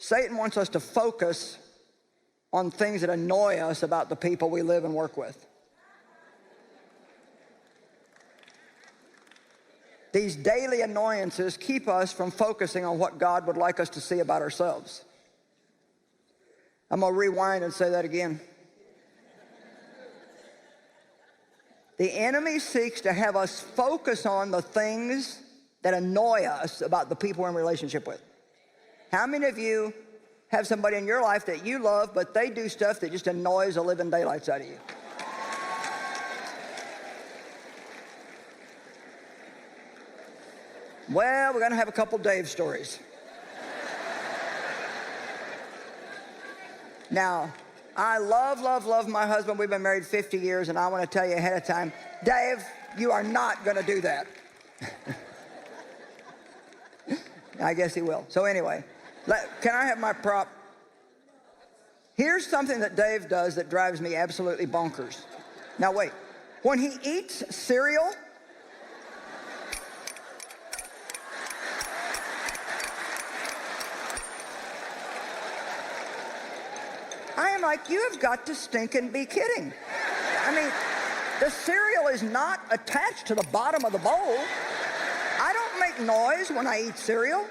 Satan wants us to focus on things that annoy us about the people we live and work with. These daily annoyances keep us from focusing on what God would like us to see about ourselves. I'm going to rewind and say that again. The enemy seeks to have us focus on the things that annoy us about the people we're in relationship with. How many of you have somebody in your life that you love, but they do stuff that just annoys the living daylights out of you? Well, we're going to have a couple Dave stories. Now, I love my husband. We've been married 50 years, and I want to tell you ahead of time, Dave, you are not going to do that. I guess he will. So anyway, can I have my prop? Here's something that Dave does that drives me absolutely bonkers. Now wait, when he eats cereal, I am like, you have got to stinking be kidding. I mean, the cereal is not attached to the bottom of the bowl. I don't make noise when I eat cereal.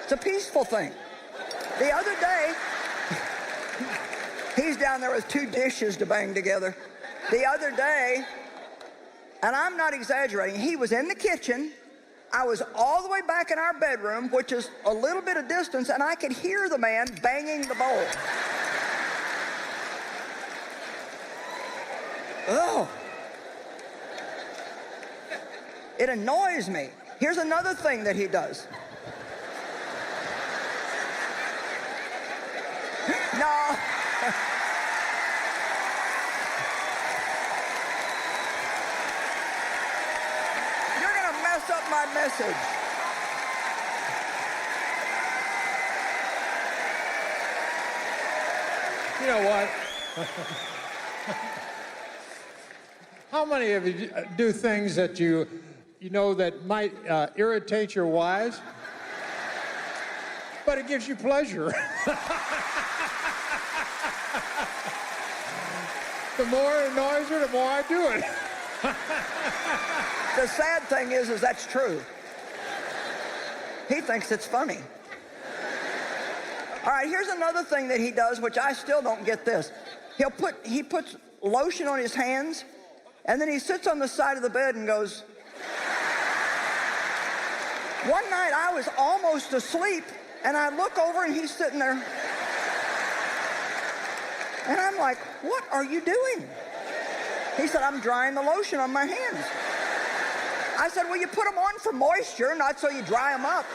It's a peaceful thing. The other day, he's down there with 2 dishes to bang together. The other day, and I'm not exaggerating, he was in the kitchen. I was all the way back in our bedroom, which is a little bit of distance, and I could hear the man banging the bowl. Oh. It annoys me. Here's another thing that he does. No. You're going to mess up my message. You know what? How many of you do things that you know that might irritate your wives, but it gives you pleasure? The more it annoys her, the more I do it. The sad thing is that's true. He thinks it's funny. All right, here's another thing that he does, which I still don't get this. He puts lotion on his hands, and then he sits on the side of the bed and goes. One night I was almost asleep, and I look over and he's sitting there. And I'm like, what are you doing? He said, I'm drying the lotion on my hands. I said, well, you put them on for moisture, not so you dry them up.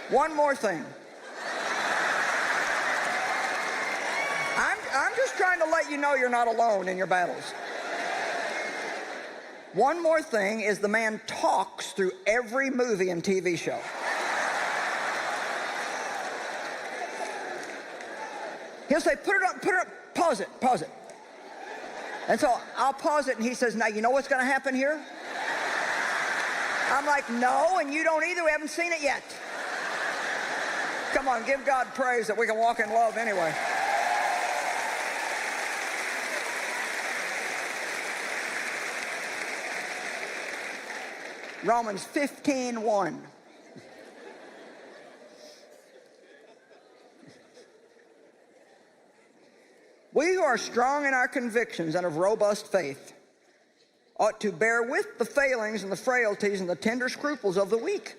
One more thing. I'm just trying to let you know you're not alone in your battles. One more thing is the man talks through every movie and TV show. He'll say, put it up, pause it. And so I'll pause it, and he says, now you know what's going to happen here? I'm like, no, and you don't either. We haven't seen it yet. Come on, give God praise that we can walk in love anyway. Romans 15:1. We who are strong in our convictions and of robust faith ought to bear with the failings and the frailties and the tender scruples of the weak.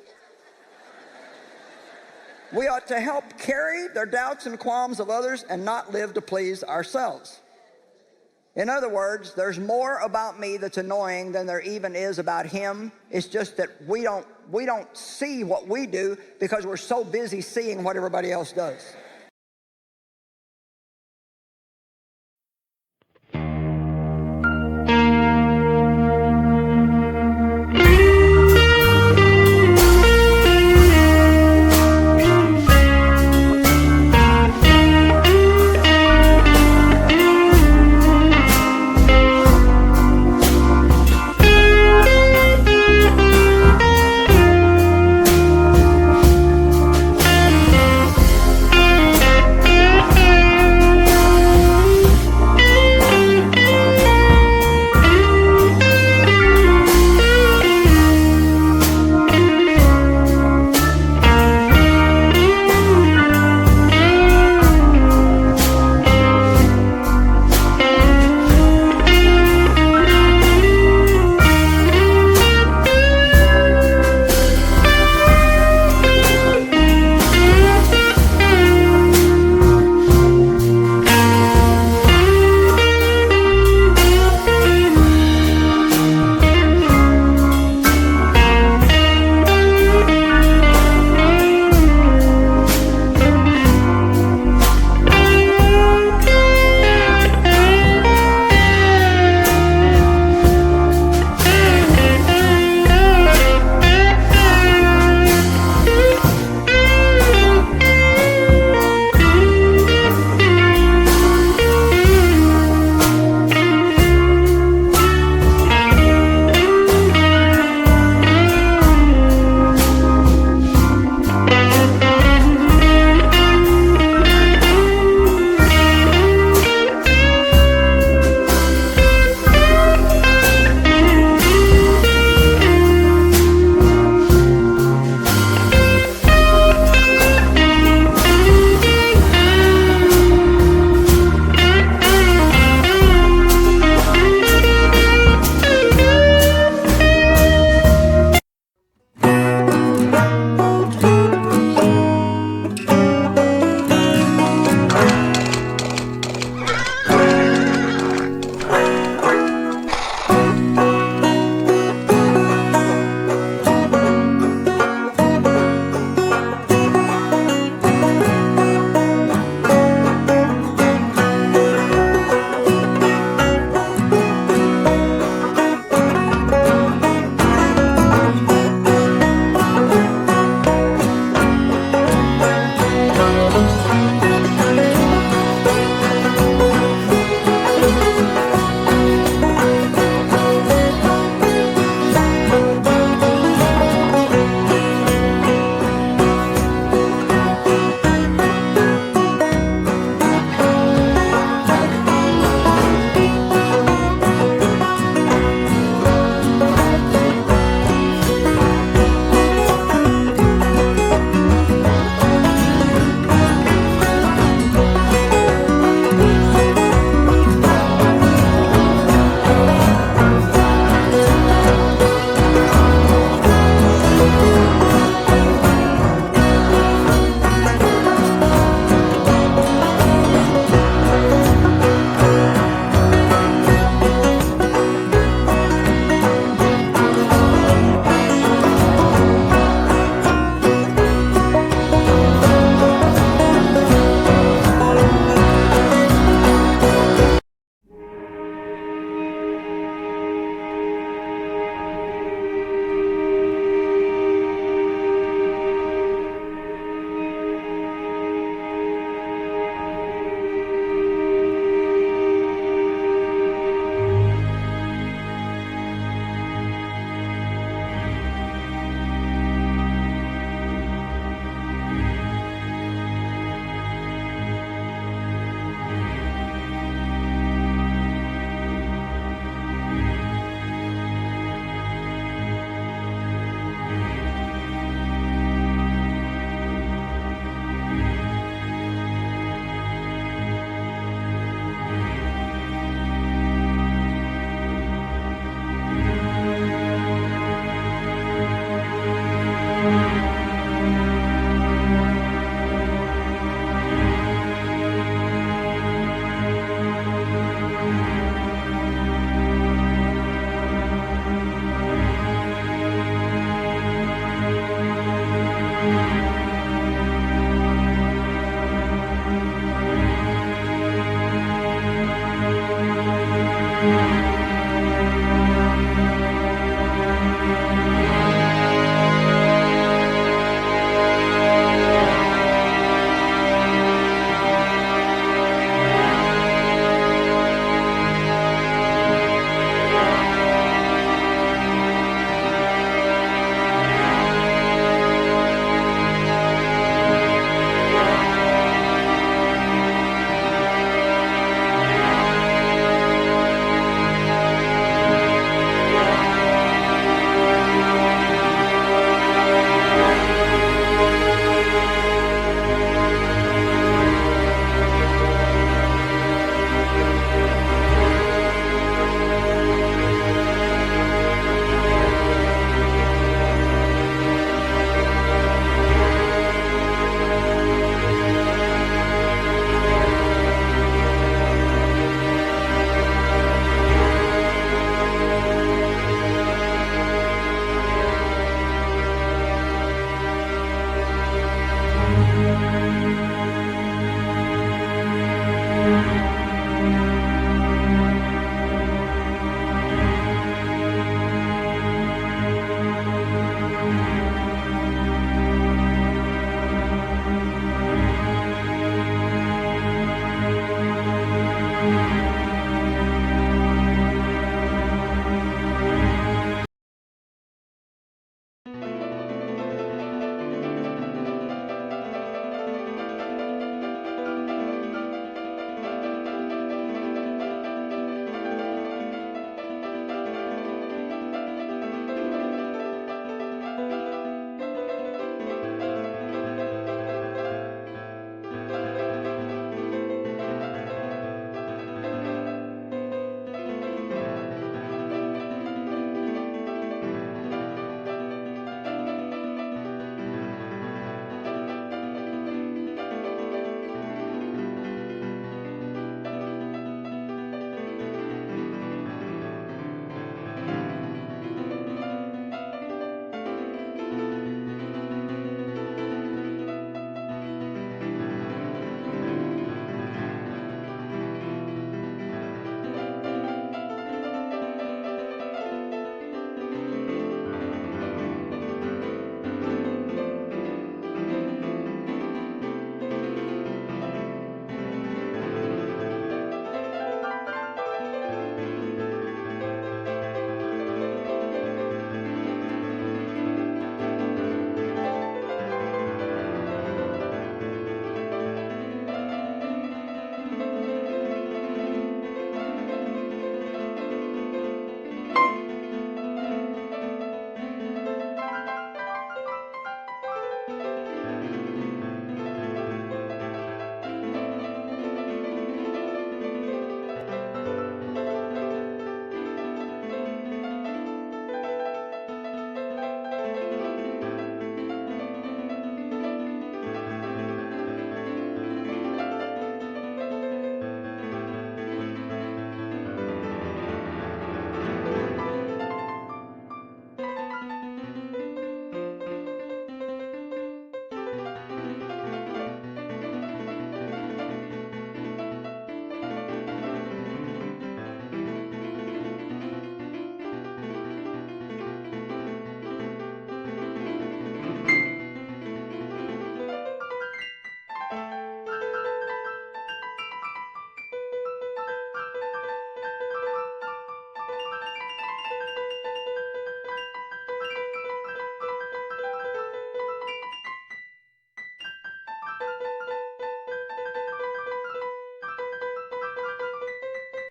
We ought to help carry their doubts and qualms of others and not live to please ourselves. In other words, there's more about me that's annoying than there even is about him. It's just that we don't see what we do because we're so busy seeing what everybody else does.